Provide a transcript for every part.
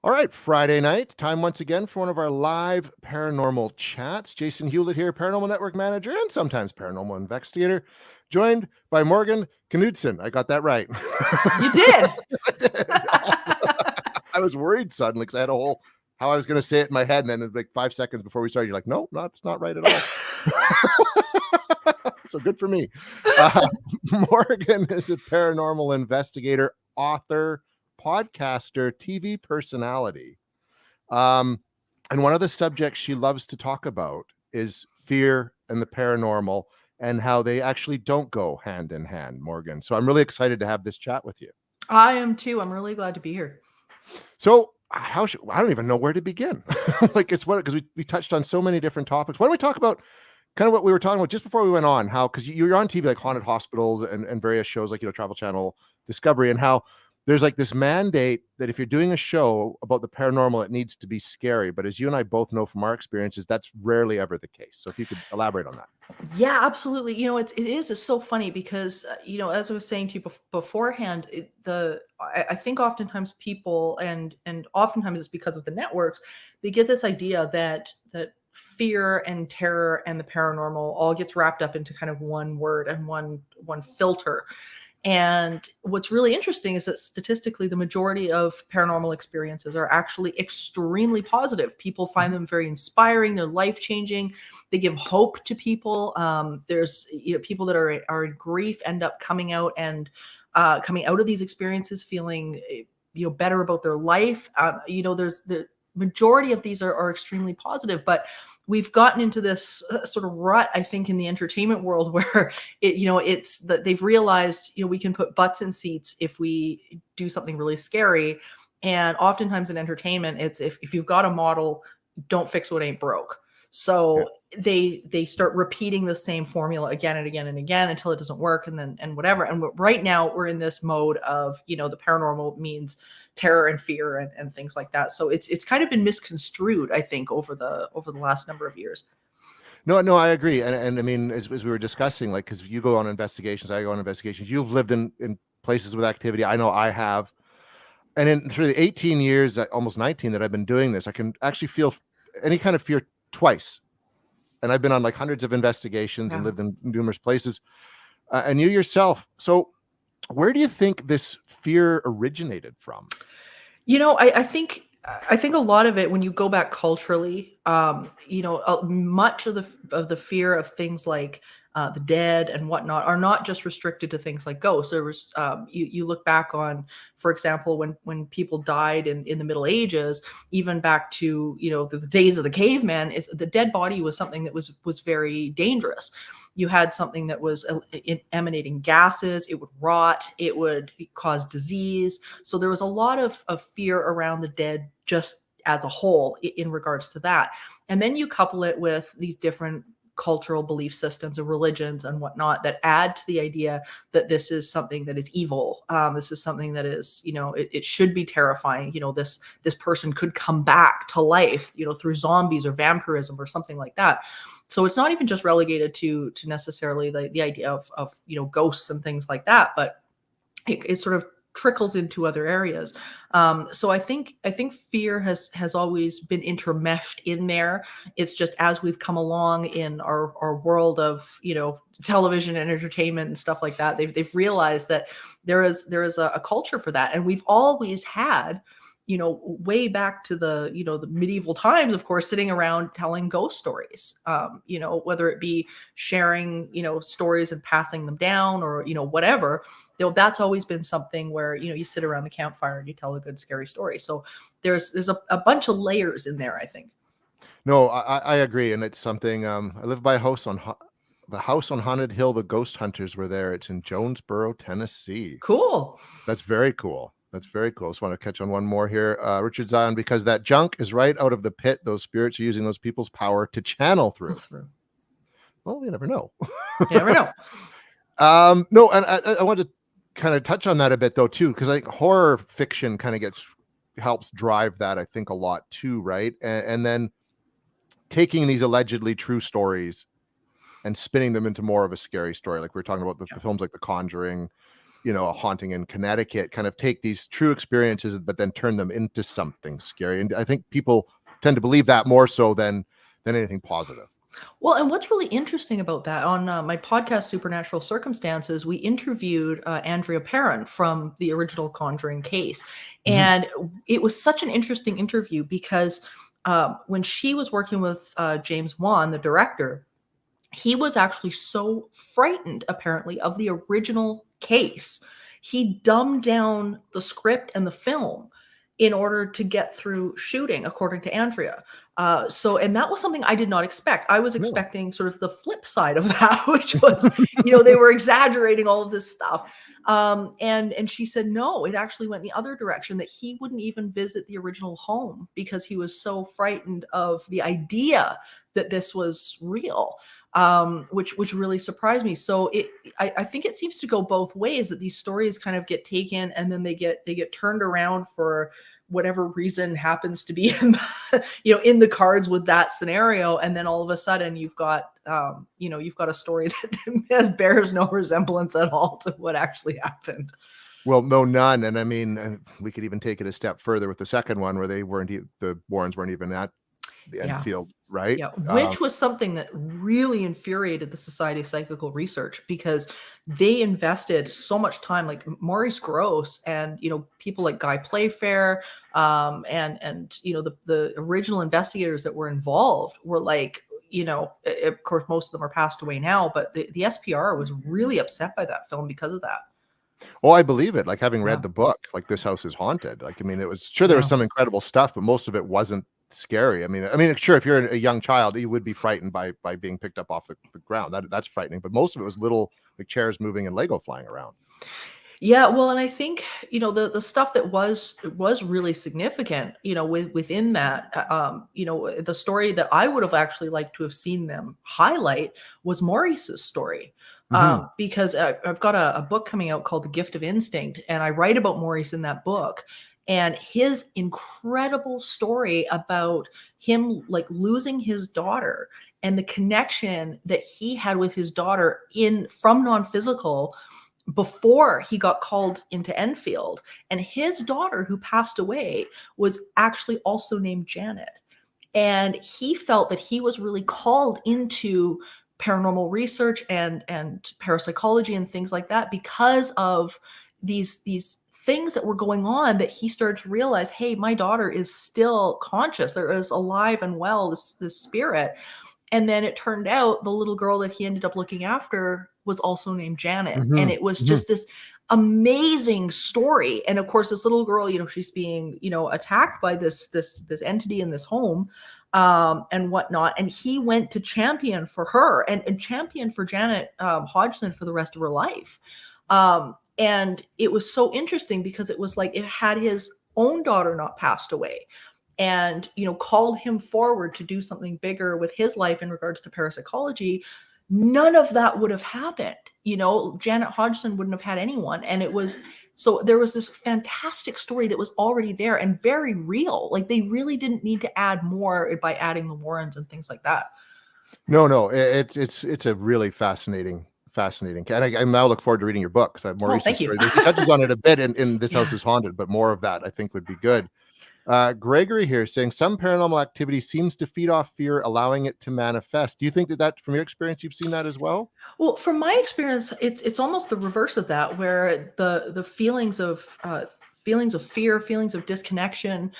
All right, Friday night, time once again for one of our live paranormal chats. Jason Hewlett here, Paranormal Network Manager and sometimes Paranormal Investigator, joined by Morgan Knudsen. I got that right. You did. I did. I was worried suddenly because I had a whole, how I was going to say it in my head. And then like 5 seconds before we started, you're like, no, it's not right at all. So good for me. Morgan is a paranormal investigator, author, podcaster, TV personality. And one of the subjects she loves to talk about is fear and the paranormal and how they actually don't go hand in hand, Morgan. So I'm really excited to have this chat with you. I am too. I'm really glad to be here. So I don't even know where to begin. Because we touched on so many different topics. Why don't we talk about kind of what we were talking about just before we went on, how, because you're on TV, like haunted hospitals and various shows like, Travel Channel, Discovery, and how there's like this mandate that if you're doing a show about the paranormal, it needs to be scary. But as you and I both know from our experiences, that's rarely ever the case. So if you could elaborate on that. Yeah, absolutely. It's so funny because, as I was saying to you beforehand, I think oftentimes people, and oftentimes it's because of the networks, they get this idea that fear and terror and the paranormal all gets wrapped up into kind of one word and one filter. And what's really interesting is that statistically, the majority of paranormal experiences are actually extremely positive. People find them very inspiring. They're life-changing. They give hope to people. There's people that are in grief end up coming out of these experiences feeling better about their life. There's the majority of these are extremely positive, but we've gotten into this sort of rut, I think, in the entertainment world where it's that they've realized, we can put butts in seats if we do something really scary. And oftentimes in entertainment, it's if you've got a model, don't fix what ain't broke. So they start repeating the same formula again and again and again until it doesn't work, and whatever. And right now we're in this mode of, the paranormal means terror and fear and things like that. So it's kind of been misconstrued, I think, over the last number of years. No, I agree. And I mean, as we were discussing, like, because you go on investigations, I go on investigations, you've lived in places with activity. I know I have. And through the 18 years, almost 19 that I've been doing this, I can actually feel any kind of fear twice. And I've been on like hundreds of investigations and lived in numerous places. And you yourself. So where do you think this fear originated from? I think a lot of it, when you go back culturally, much of the fear of things like the dead and whatnot are not just restricted to things like ghosts. There was you look back on, for example, when people died in the Middle Ages, even back to the days of the caveman, the dead body was something that was very dangerous. You had something that was emanating gases. It would rot. It would cause disease. So there was a lot of fear around the dead just as a whole in regards to that. And then you couple it with these different cultural belief systems and religions and whatnot that add to the idea that this is something that is evil. This is something that is, it should be terrifying. This person could come back to life, through zombies or vampirism or something like that. So it's not even just relegated to necessarily the idea of ghosts and things like that, but it sort of trickles into other areas. So I think fear has always been intermeshed in there. It's just as we've come along in our world of television and entertainment and stuff like that, they've realized that there is a culture for that, and we've always had, way back to the medieval times, of course, sitting around telling ghost stories, whether it be sharing, stories and passing them down or, whatever, that's always been something where, you sit around the campfire and you tell a good scary story. So there's a bunch of layers in there, I think. No, I agree. And it's something, I live by a house the house on Haunted Hill. The ghost hunters were there. It's in Jonesboro, Tennessee. Cool. That's very cool. That's very cool. Just want to catch on one more here. Richard Zion, because that junk is right out of the pit. Those spirits are using those people's power to channel through. Well, you never know. You never know. No, and I want to kind of touch on that a bit though, too, because I think horror fiction kind of helps drive that, I think, a lot too, right? And then taking these allegedly true stories and spinning them into more of a scary story. Like we were talking about the films like The Conjuring, a haunting in Connecticut, kind of take these true experiences, but then turn them into something scary. And I think people tend to believe that more so than anything positive. Well, and what's really interesting about that, on my podcast, Supernatural Circumstances, we interviewed Andrea Perron from the original Conjuring case. And it was such an interesting interview because when she was working with James Wan, the director, he was actually so frightened, apparently, of the original case. He dumbed down the script and the film in order to get through shooting, according to Andrea. And that was something I did not expect. I was expecting sort of the flip side of that, which was, they were exaggerating all of this stuff. And she said, no, it actually went the other direction, that he wouldn't even visit the original home because he was so frightened of the idea that this was real. Which really surprised me. So I think it seems to go both ways, that these stories kind of get taken and then they get turned around for whatever reason happens to be in the cards with that scenario, and then all of a sudden you've got a story that bears no resemblance at all to what actually happened. Well, no, none. And I mean, we could even take it a step further with the second one, where the Warrens weren't even at the Enfield, right? Yeah, which was something that really infuriated the Society of Psychical Research, because they invested so much time, like Maurice Grosse and people like Guy Playfair, and the original investigators that were involved were like, of course most of them are passed away now, but the SPR was really upset by that film because of that. Oh, I believe it. Like, having read the book, like, This House is Haunted. Like, I mean, it was sure there was some incredible stuff, but most of it wasn't scary. I mean, sure, if you're a young child, you would be frightened by being picked up off the ground. That's frightening. But most of it was little, like, chairs moving and Lego flying around. Yeah, well, and I think the stuff that was really significant, within that, the story that I would have actually liked to have seen them highlight was Maurice's story. Because I've got a book coming out called The Gift of Instinct, and I write about Maurice in that book, and his incredible story about him like losing his daughter and the connection that he had with his daughter from non-physical before he got called into Enfield. And his daughter, who passed away, was actually also named Janet. And he felt that he was really called into paranormal research and parapsychology and things like that because of these things that were going on, that he started to realize, hey, my daughter is still conscious. There is alive and well, this spirit. And then it turned out the little girl that he ended up looking after was also named Janet. And it was just this amazing story. And of course, this little girl, she's being, attacked by this entity in this home, and whatnot. And he went to champion for her and champion for Janet Hodgson for the rest of her life. And it was so interesting because it was like, it had his own daughter not passed away, and called him forward to do something bigger with his life in regards to parapsychology. None of that would have happened. Janet Hodgson wouldn't have had anyone. And so there was this fantastic story that was already there and very real. Like, they really didn't need to add more by adding the Warrens and things like that. No, it's a really fascinating. And I now look forward to reading your book, because I have Maurice's story. He touches on it a bit in This House is Haunted, but more of that I think would be good. Gregory here saying some paranormal activity seems to feed off fear, allowing it to manifest. Do you think that from your experience, you've seen that as well? Well, from my experience, it's almost the reverse of that, where the feelings of fear, feelings of disconnection,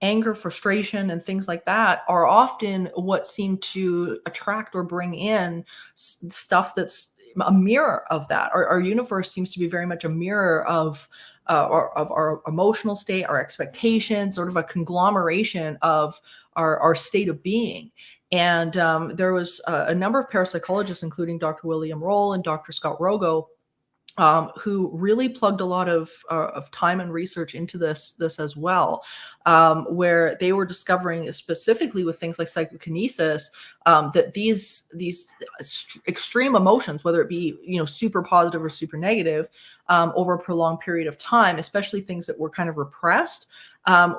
anger, frustration, and things like that are often what seem to attract or bring in stuff that's a mirror of that. Our universe seems to be very much a mirror of our emotional state, our expectations, sort of a conglomeration of our state of being. And there was a number of parapsychologists, including Dr. William Roll and Dr. Scott Rogo, who really plugged a lot of time and research into this as well. where they were discovering, specifically with things like psychokinesis, that these extreme emotions, whether it be super positive or super negative, over a prolonged period of time, especially things that were kind of repressed,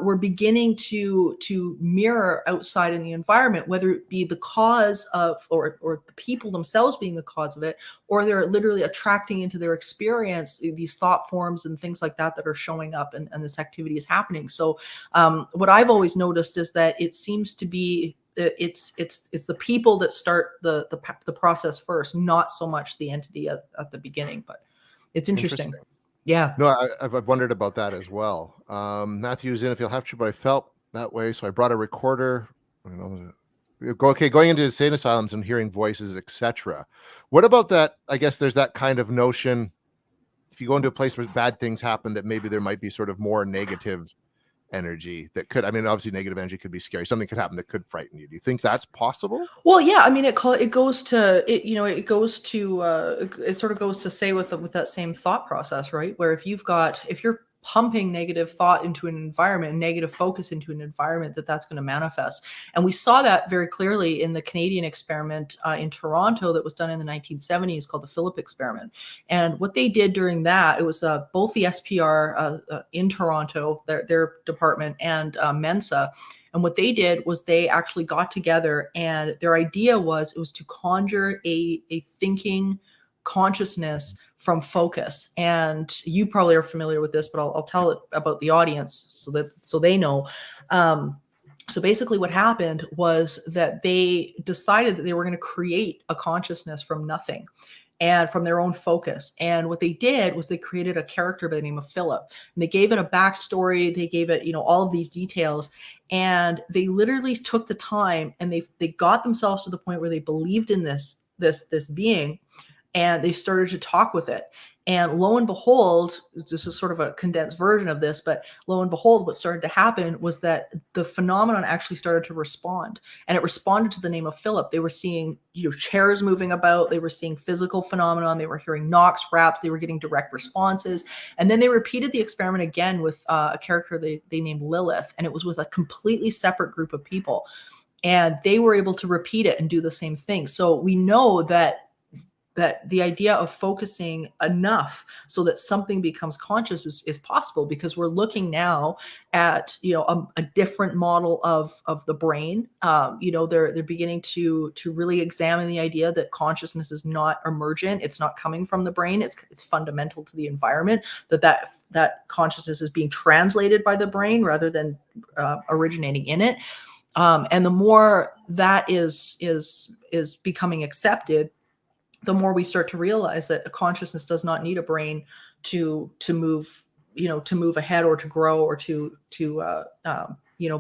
we're beginning to mirror outside in the environment, whether it be the cause of, or the people themselves being the cause of it, or they're literally attracting into their experience these thought forms and things like that that are showing up, and this activity is happening. So what I've always noticed is that it seems to be it's the people that start the process first, not so much the entity at the beginning. But it's interesting. Interesting. Yeah. No, I've wondered about that as well. Matthew's in if you'll have to, but I felt that way, so I brought a recorder. I don't know, going into insane asylums and hearing voices, etc. What about that? I guess there's that kind of notion. If you go into a place where bad things happen, that maybe there might be sort of more negative energy that could. I mean, obviously, negative energy could be scary. Something could happen that could frighten you. Do you think that's possible? Well, yeah, I mean, it goes to it, it goes to it sort of goes to say with that same thought process, right? Where if you're pumping negative thought into an environment, negative focus into an environment, that's going to manifest. And we saw that very clearly in the Canadian experiment in Toronto that was done in the 1970s, called the Philip experiment. And what they did during that, it was both the SPR in Toronto, their department, and Mensa. And what they did was they actually got together, and their idea was, it was to conjure a thinking consciousness from focus. And you probably are familiar with this, but I'll tell it about the audience so they know. So basically what happened was that they decided that they were going to create a consciousness from nothing and from their own focus. And what they did was they created a character by the name of Philip. And they gave it a backstory. They gave it, all of these details. And they literally took the time, and they got themselves to the point where they believed in this being, and they started to talk with it. And lo and behold, this is sort of a condensed version of this, but lo and behold, what started to happen was that the phenomenon actually started to respond, and it responded to the name of Philip. They were seeing, chairs moving about. They were seeing physical phenomenon. They were hearing knocks, raps. They were getting direct responses. And then they repeated the experiment again with a character they named Lilith, and it was with a completely separate group of people. And they were able to repeat it and do the same thing. So we know that the idea of focusing enough so that something becomes conscious is possible, because we're looking now at a different model of the brain. They're beginning to really examine the idea that consciousness is not emergent. It's not coming from the brain. It's fundamental to the environment. That consciousness is being translated by the brain rather than originating in it. And the more that is becoming accepted, the more we start to realize that a consciousness does not need a brain to move, to move ahead, or to grow, or to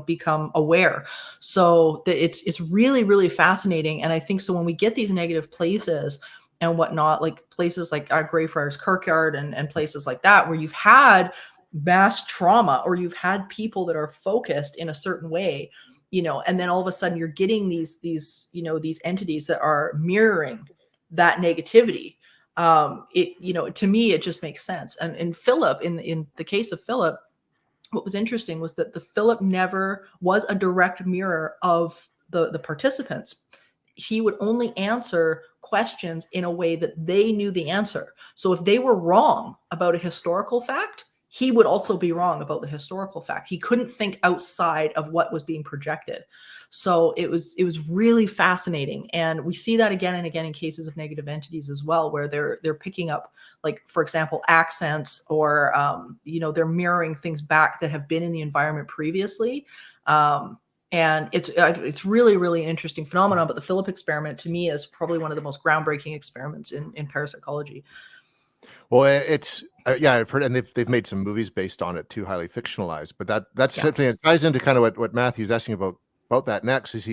become aware. So it's really, really fascinating. And I think so when we get these negative places and whatnot, like places like Greyfriars Kirkyard and places like that, where you've had mass trauma, or you've had people that are focused in a certain way, and then all of a sudden you're getting these entities that are mirroring that negativity. To me, it just makes sense. And in Philip, in the case of Philip, what was interesting was that the Philip never was a direct mirror of the participants. He would only answer questions in a way that they knew the answer. So if they were wrong about a historical fact, he would also be wrong about the historical fact. He couldn't think outside of what was being projected. So it was really fascinating. And we see that again and again in cases of negative entities as well, where they're picking up, like, for example, accents, or they're mirroring things back that have been in the environment previously. And it's really, really an interesting phenomenon. But the Philip experiment, to me, is probably one of the most groundbreaking experiments in parapsychology. Well, it's yeah, I've heard, and they've made some movies based on it too, highly fictionalized. But that's something that ties into kind of what Matthew's asking about that next. Is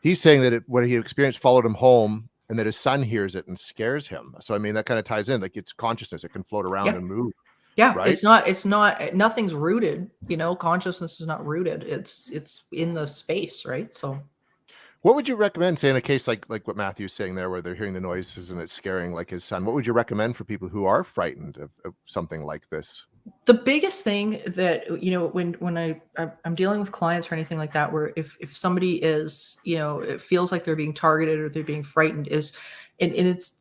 he's saying that what he experienced followed him home, and that his son hears it and scares him. So I mean, that kind of ties in, like, it's consciousness; it can float around and move. Yeah, right? It's not nothing's rooted. Consciousness is not rooted. It's in the space, right? So. What would you recommend, say, in a case like what Matthew's saying there, where they're hearing the noises and it's scaring, like, his son? What would you recommend for people who are frightened of something like this? The biggest thing that, when I'm dealing with clients or anything like that, where if somebody is, it feels like they're being targeted or they're being frightened, is, and it's,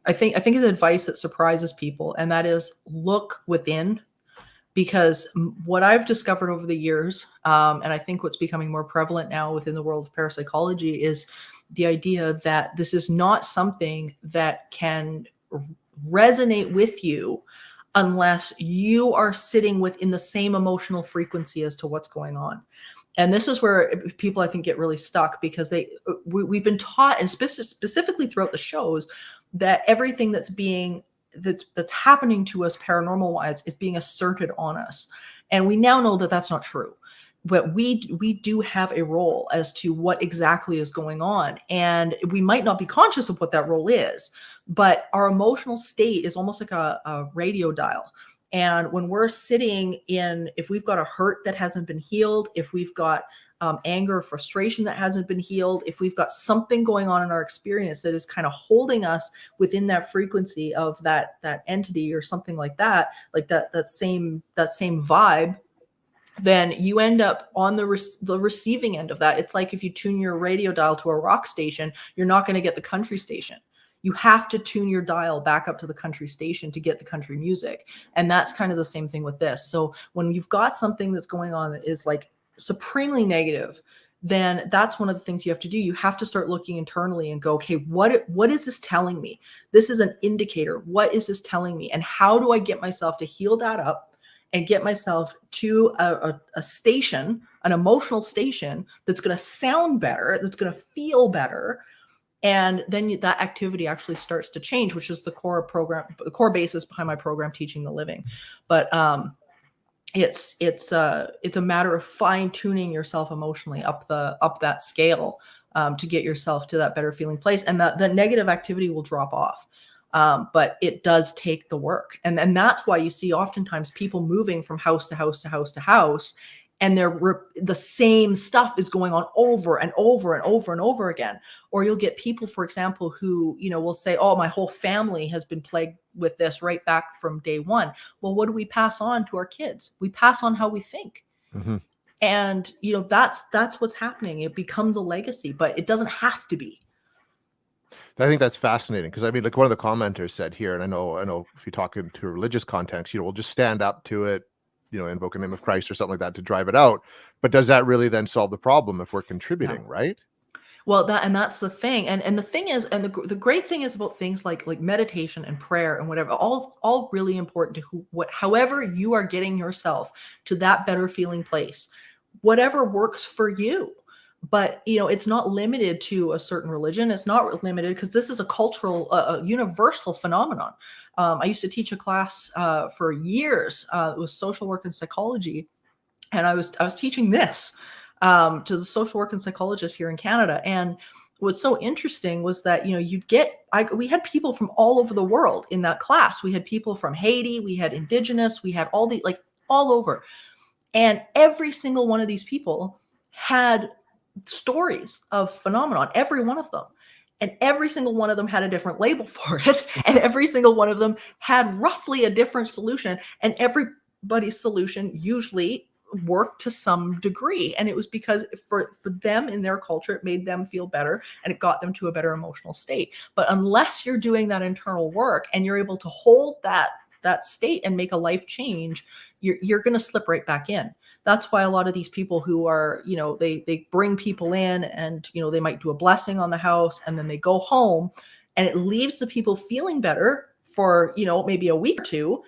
I think it's advice that surprises people, and that is look within. Because what I've discovered over the years, and I think what's becoming more prevalent now within the world of parapsychology, is the idea that this is not something that can resonate with you unless you are sitting within the same emotional frequency as to what's going on. And this is where people, I think, get really stuck, because we've been taught, and specifically throughout the shows, that everything that's happening to us paranormal wise is being asserted on us, and we now know that that's not true. But we do have a role as to what exactly is going on, and we might not be conscious of what that role is, but our emotional state is almost like a radio dial. And when we're sitting in, if we've got a hurt that hasn't been healed, if we've got anger, frustration that hasn't been healed, if we've got something going on in our experience that is kind of holding us within that frequency of that entity or something like that, that same vibe, then you end up on the receiving end of that. It's like if you tune your radio dial to a rock station, you're not going to get the country station. You have to tune your dial back up to the country station to get the country music. And that's kind of the same thing with this. So when you've got something that's going on that is like supremely negative, then that's one of the things you have to do. You have to start looking internally and go, okay, what is this telling me? This is an indicator. What is this telling me? And how do I get myself to heal that up and get myself to a station, an emotional station that's going to sound better, that's going to feel better? And then that activity actually starts to change, which is the core basis behind my program, Teaching the Living. But it's a matter of fine tuning yourself emotionally up that scale, to get yourself to that better feeling place, and that the negative activity will drop off. But it does take the work, and that's why you see oftentimes people moving from house to house to house to house, and the same stuff is going on over and over and over and over again. Or you'll get people, for example, who will say, "Oh, my whole family has been plagued with this right back from day one." Well, what do we pass on to our kids? We pass on how we think. Mm-hmm. And that's what's happening. It becomes a legacy, but it doesn't have to be. I think that's fascinating, because I mean, like one of the commenters said here, and I know if you talk into a religious context, we'll just stand up to it, invoke the name of Christ or something like that to drive it out. But does that really then solve the problem if we're contributing, right? Well, that's the thing. And the thing is, and the great thing is about things like meditation and prayer and whatever, all really important to however you are getting yourself to that better feeling place, whatever works for you. But it's not limited to a certain religion. It's not limited, because this is a cultural, a universal phenomenon. I used to teach a class for years. It was social work and psychology, and I was teaching this to the social work and psychologists here in Canada. And what's so interesting was that we had people from all over the world in that class. We had people from Haiti, we had Indigenous, we had all over, and every single one of these people had stories of phenomenon, every one of them. And every single one of them had a different label for it. And every single one of them had roughly a different solution. And everybody's solution usually worked to some degree. And it was because for them, in their culture, it made them feel better and it got them to a better emotional state. But unless you're doing that internal work and you're able to hold that state and make a life change, you're going to slip right back in. That's why a lot of these people who are, they bring people in, and, they might do a blessing on the house, and then they go home, and it leaves the people feeling better for, maybe a week or two,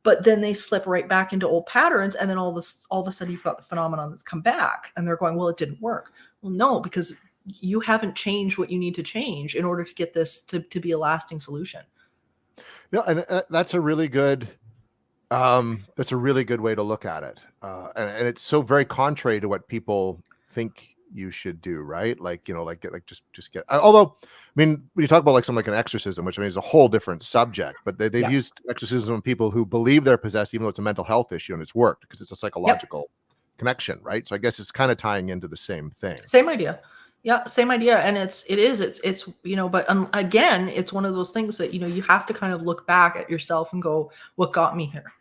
but then they slip right back into old patterns. And then all of a sudden you've got the phenomenon that's come back, and they're going, well, it didn't work. Well, no, because you haven't changed what you need to change in order to get this to be a lasting solution. Yeah. And that's a really good way to look at it. And it's so very contrary to what people think you should do, right? Just get, although, I mean, when you talk about something like an exorcism, which I mean is a whole different subject, but they've used exorcism on people who believe they're possessed, even though it's a mental health issue, and it's worked because it's a psychological connection, right? So I guess it's kind of tying into the same thing. Same idea. Yeah, same idea. And it's but again, it's one of those things that, you have to kind of look back at yourself and go, what got me here?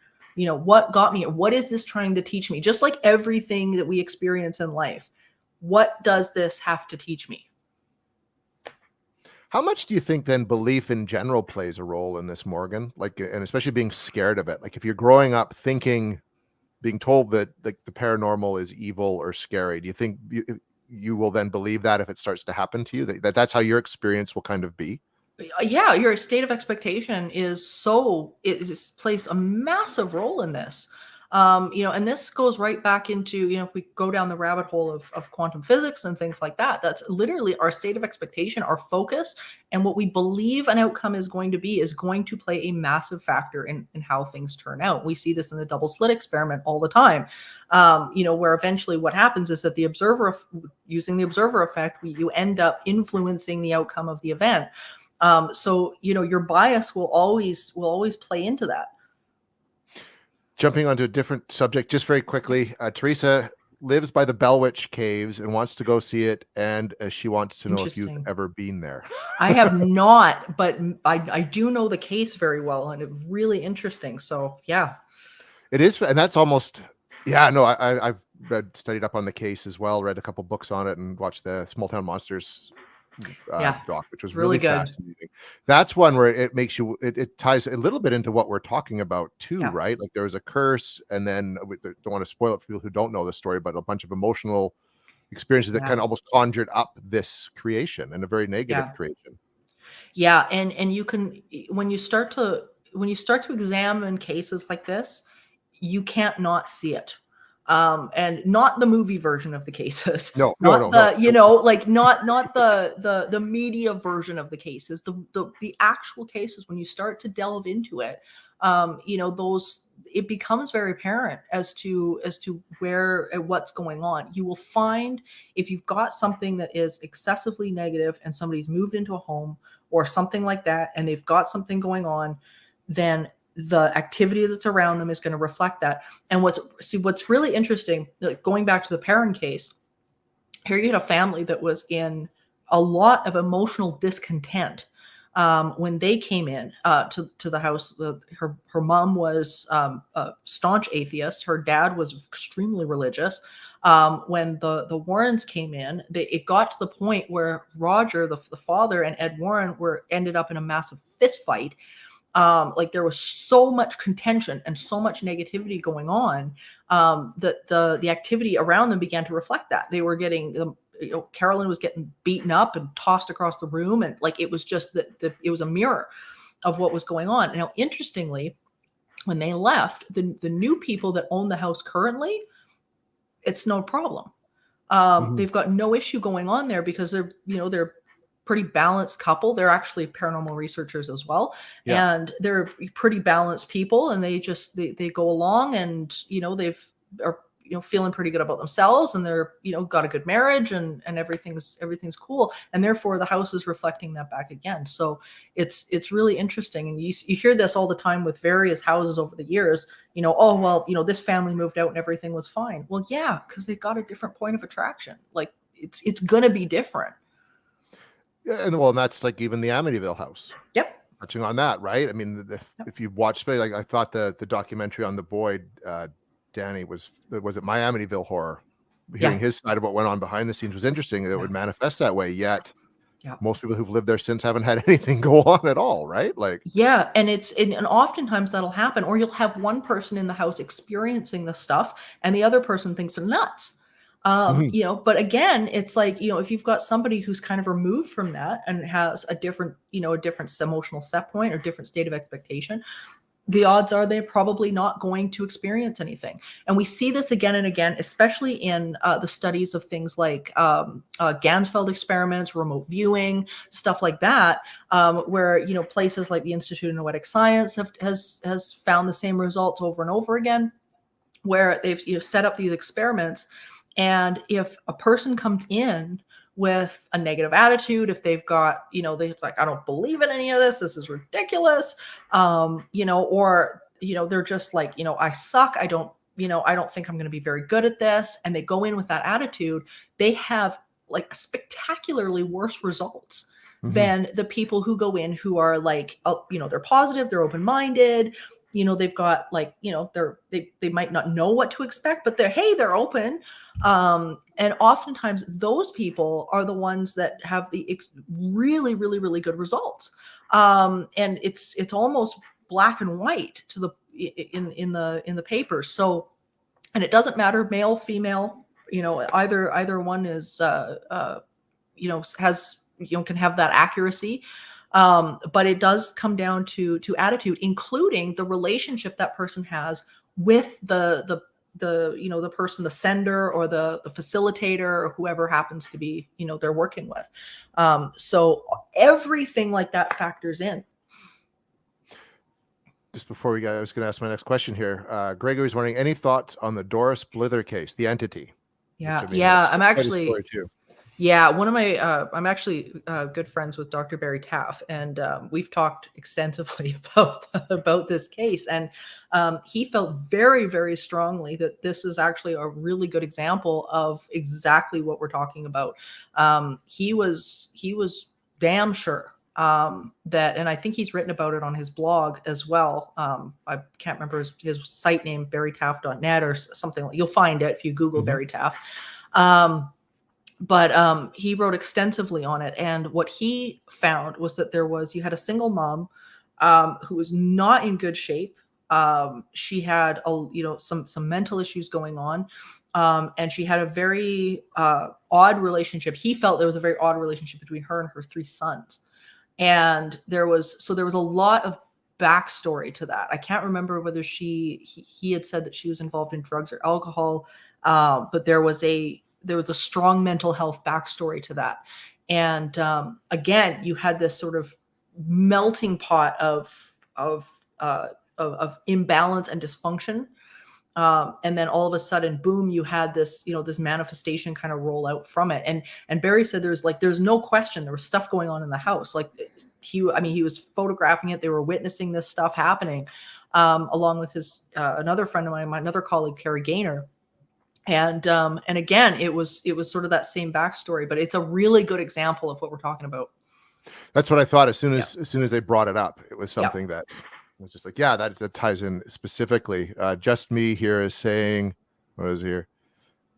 what got me here? What is this trying to teach me? Just like everything that we experience in life, what does this have to teach me? How much do you think then belief in general plays a role in this, Morgan? Like, and especially being scared of it. Like, if you're growing up being told that like the paranormal is evil or scary, do you think you will then believe that if it starts to happen to you, that's how your experience will kind of be? Yeah, your state of expectation plays a massive role in this. And this goes right back into, if we go down the rabbit hole of quantum physics and things like that, that's literally our state of expectation, our focus, and what we believe an outcome is going to be is going to play a massive factor in how things turn out. We see this in the double slit experiment all the time. Where eventually what happens is that using the observer effect, you end up influencing the outcome of the event. So your bias will always play into that. Jumping onto a different subject, just very quickly, Teresa lives by the Bellwitch Caves and wants to go see it, and she wants to know if you've Interesting. ever been there. I have not, but I do know the case very well, and it's really interesting. So yeah. It is, and that's almost, yeah, no, I've studied up on the case as well, read a couple books on it, and watched the Small Town Monsters Yeah, doc, which was really really good. fascinating. That's one where it makes you, it ties a little bit into what we're talking about too, Yeah. right? Like there was a curse, and then we don't want to spoil it for people who don't know the story, but a bunch of emotional experiences that Yeah. kind of almost conjured up this creation, and a very negative Yeah. creation. Yeah, and you can, when you start to examine cases like this, you can't not see it. And not the movie version of the cases, No, no, not no, no. the, like not the media version of the cases, the actual cases. When you start to delve into it, those, it becomes very apparent as to what's going on. You will find, if you've got something that is excessively negative and somebody's moved into a home or something like that, and they've got something going on, then the activity that's around them is going to reflect that. And what's really interesting, like going back to the Perrin case, here you had a family that was in a lot of emotional discontent when they came in to the house. Her mom was a staunch atheist. Her dad was extremely religious. When the Warrens came in, it got to the point where Roger, the father, and Ed Warren ended up in a massive fist fight. Like there was so much contention and so much negativity going on that the activity around them began to reflect that. They were getting, Carolyn was getting beaten up and tossed across the room, and like it was just it was a mirror of what was going on. Now, interestingly, when they left, the new people that own the house currently, it's no problem. Mhm. They've got no issue going on there because they're pretty balanced couple. They're actually paranormal researchers as well, Yeah. and they're pretty balanced people. And they go along, and they've are feeling pretty good about themselves, and they're got a good marriage, and everything's cool. And therefore, the house is reflecting that back again. So it's really interesting, and you hear this all the time with various houses over the years. Oh well, this family moved out and everything was fine. Well, yeah, because they got a different point of attraction. Like it's gonna be different. Yeah, and well, and that's like even the Amityville house. Yep. Touching on that, right? I mean, Yep. if you've watched, like I thought the documentary on the Boyd, Danny was it My Amityville Horror? Hearing Yeah. his side of what went on behind the scenes was interesting. That it Yeah. would manifest that way. Yet Yeah. most people who've lived there since haven't had anything go on at all, right? Like, Yeah, and oftentimes that'll happen, or you'll have one person in the house experiencing the stuff, and the other person thinks they're nuts. mhm, But again, it's like, if you've got somebody who's kind of removed from that and has a different, a different emotional set point or different state of expectation, the odds are they're probably not going to experience anything. And we see this again and again, especially in the studies of things like Gansfeld experiments, remote viewing, stuff like that, where places like the Institute of Noetic Science has found the same results over and over again, where they've set up these experiments, and if a person comes in with a negative attitude, if they've got, they're like, I don't believe in any of this, this is ridiculous, or they're just like, I suck, I don't think I'm going to be very good at this, and they go in with that attitude, they have like spectacularly worse results mhm. than the people who go in who are like, they're positive, they're open-minded, they've got like, they might not know what to expect, but they're open. And oftentimes those people are the ones that have the really, really, really good results. And it's almost black and white to the in the papers. So, and it doesn't matter, male, female, either one is has can have that accuracy. But it does come down to attitude, including the relationship that person has with the person, the sender, or the facilitator, or whoever happens to be they're working with. So everything like that factors in. Just before we go, I was going to ask my next question here. Gregory's wondering, any thoughts on the Doris Blither case, the entity? Yeah, Which, I mean, yeah. that's I'm quite a actually story too. Yeah, one of my I'm actually good friends with Dr. Barry Taff, and we've talked extensively about this case. And he felt very, very strongly that this is actually a really good example of exactly what we're talking about. He was damn sure that, and I think he's written about it on his blog as well. I can't remember his site name, barrytaff.net or something. You'll find it if you Google Barry Taff. But he wrote extensively on it, and what he found was that you had a single mom who was not in good shape. She had some mental issues going on, and she had a very odd relationship. He felt there was a very odd relationship between her and her 3 sons, and there was a lot of backstory to that. I can't remember whether he had said that she was involved in drugs or alcohol, but there was a strong mental health backstory to that. And again, you had this sort of melting pot of imbalance and dysfunction. And then all of a sudden, boom, you had this, this manifestation kind of roll out from it. And Barry said there's no question there was stuff going on in the house. Like he was photographing it. They were witnessing this stuff happening, along with his another friend of mine, another colleague, Carrie Gaynor. And again, it was sort of that same backstory, but it's a really good example of what we're talking about. That's what I thought. As soon as they brought it up, it was something that was just like, yeah, that ties in specifically. Just Me here is saying, what is here?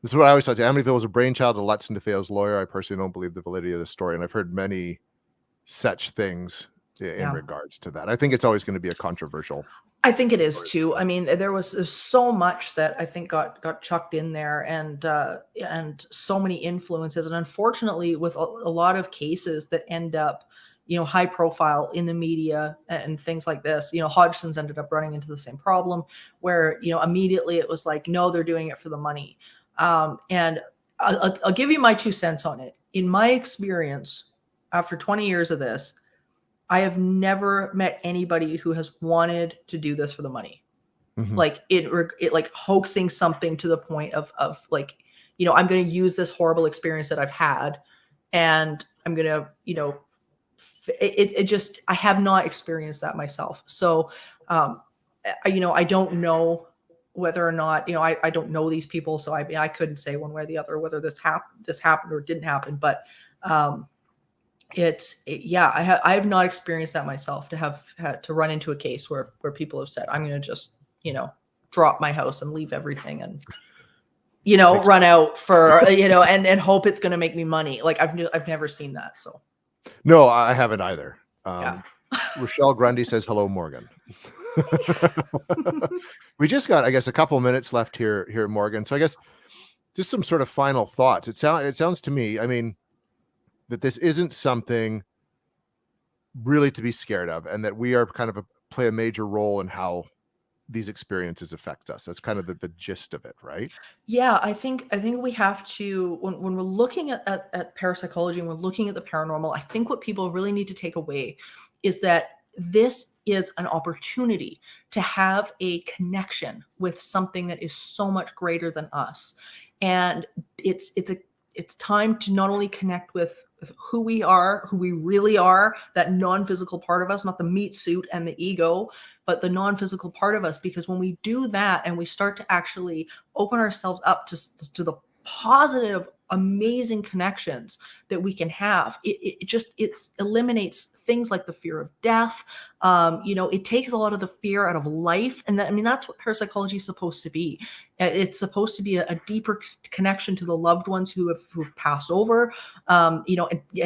This is what I always thought. Amityville was a brainchild of Lutz and DeFeo's lawyer. I personally don't believe the validity of the story, and I've heard many such things in regards to that. I think it's always going to be a controversial. I think it is too. I mean, there's so much that I think got chucked in there, and so many influences, and unfortunately, with a lot of cases that end up, high profile in the media and things like this. Hodgson's ended up running into the same problem where immediately it was like, no, they're doing it for the money. And I'll give you my 2 cents on it. In my experience, after 20 years of this, I have never met anybody who has wanted to do this for the money. Like it like hoaxing something to the point of like, I'm going to use this horrible experience that I've had, and I'm going to, it just, I have not experienced that myself. So, I don't know whether or not, I don't know these people. So I couldn't say one way or the other, whether this happened or didn't happen, but, I have not experienced that myself, to have had to run into a case where people have said, I'm going to just, drop my house and leave everything and, run out for, and hope it's going to make me money. Like I've never seen that. So. No, I haven't either. Rochelle Grundy says, hello, Morgan. We just got, I guess, a couple minutes left here, Morgan. So I guess just some sort of final thoughts. It sounds to me, I mean, that this isn't something really to be scared of, and that we are kind of play a major role in how these experiences affect us. That's kind of the gist of it, right? Yeah, I think we have to, when we're looking at parapsychology and we're looking at the paranormal, I think what people really need to take away is that this is an opportunity to have a connection with something that is so much greater than us. And it's time to not only connect with who we are, who we really are, that non-physical part of us, not the meat suit and the ego, but the non-physical part of us. Because when we do that and we start to actually open ourselves up to the positive amazing connections that we can have. It eliminates things like the fear of death. It takes a lot of the fear out of life, and that's what parapsychology is supposed to be. It's supposed to be a deeper connection to the loved ones who've passed over, and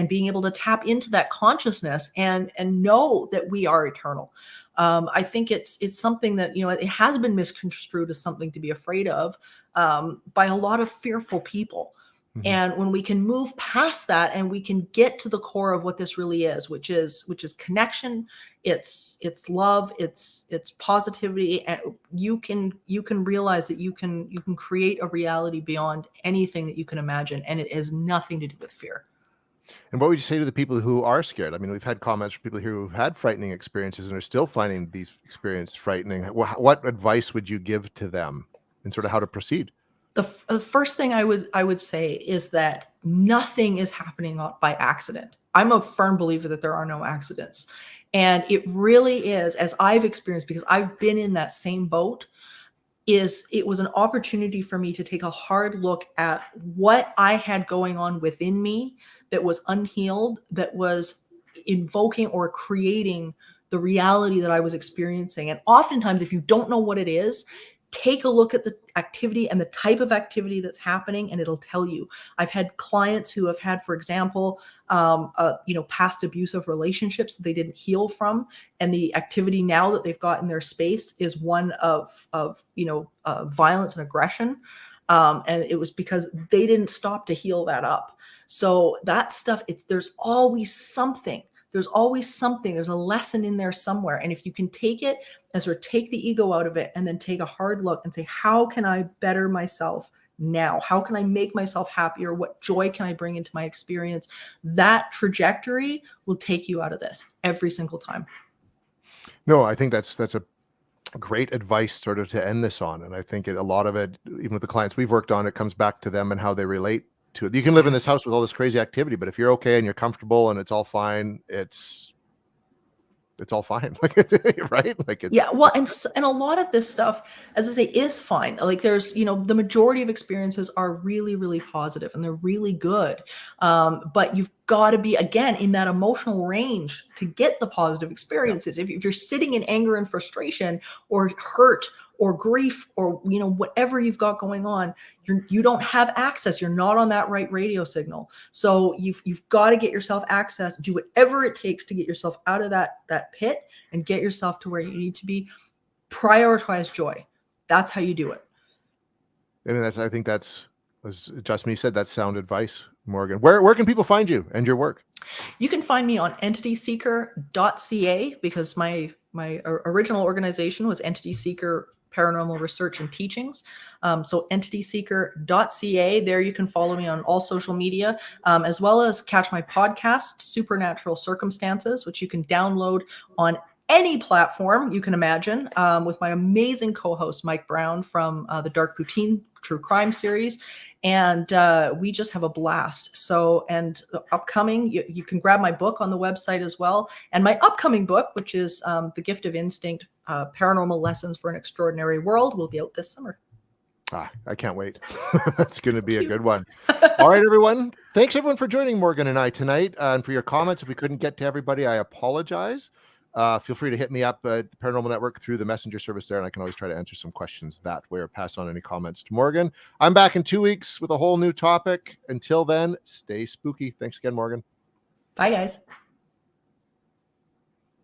being able to tap into that consciousness and know that we are eternal. I think it's something that, it has been misconstrued as something to be afraid of, by a lot of fearful people. Mhm. And when we can move past that and we can get to the core of what this really is, which is connection, it's love, it's positivity, and you can realize that you can create a reality beyond anything that you can imagine, and it has nothing to do with fear. And what would you say to the people who are scared? I mean, we've had comments from people here who've had frightening experiences and are still finding these experiences frightening. What advice would you give to them and sort of how to proceed? The first thing I would say is that nothing is happening by accident. I'm a firm believer that there are no accidents. And it really is, as I've experienced, because I've been in that same boat, it was an opportunity for me to take a hard look at what I had going on within me that was unhealed, that was invoking or creating the reality that I was experiencing. And oftentimes, if you don't know what it is, take a look at the activity and the type of activity that's happening, and it'll tell you. I've had clients who have had, for example, past abusive relationships that they didn't heal from, and the activity now that they've got in their space is one of violence and aggression, and it was because they didn't stop to heal that up. So that stuff, there's always something. There's always something. There's a lesson in there somewhere, and if you can take it and sort of take the ego out of it, and then take a hard look and say, how can I better myself now? How can I make myself happier? What joy can I bring into my experience? That trajectory will take you out of this every single time. No, I think that's a great advice sort of to end this on. And I think a lot of it, even with the clients we've worked on, it comes back to them and how they relate to it. You can live in this house with all this crazy activity, but if you're okay and you're comfortable and it's all fine, it's all fine. Like, right? Like Yeah, well, and a lot of this stuff, as I say, is fine. Like, there's, the majority of experiences are really, really positive and they're really good. But you've got to be, again, in that emotional range to get the positive experiences. If you're sitting in anger and frustration or hurt or grief or, whatever you've got going on, you don't have access. You're not on that right radio signal. So you've got to get yourself access, do whatever it takes to get yourself out of that pit and get yourself to where you need to be. Prioritize joy. That's how you do it. And I think that's, as Just Me said, that's sound advice, Morgan. Where can people find you and your work? You can find me on entityseeker.ca, because my original organization was Entity Seeker Paranormal Research and Teachings. So entityseeker.ca. There you can follow me on all social media, as well as catch my podcast, Supernatural Circumstances, which you can download on any platform you can imagine, with my amazing co-host Mike Brown from the Dark Poutine True Crime series. And we just have a blast. So, and upcoming, you can grab my book on the website as well. And my upcoming book, which is The Gift of Instinct, Paranormal Lessons for an Extraordinary World, will be out this summer. I can't wait. That's going to be a good one. All right, everyone. Thanks, everyone, for joining Morgan and I tonight, and for your comments. If we couldn't get to everybody, I apologize. Feel free to hit me up at the Paranormal Network through the messenger service there, and I can always try to answer some questions that way or pass on any comments to Morgan. I'm back in 2 weeks with a whole new topic. Until then, stay spooky. Thanks again, Morgan. Bye, guys.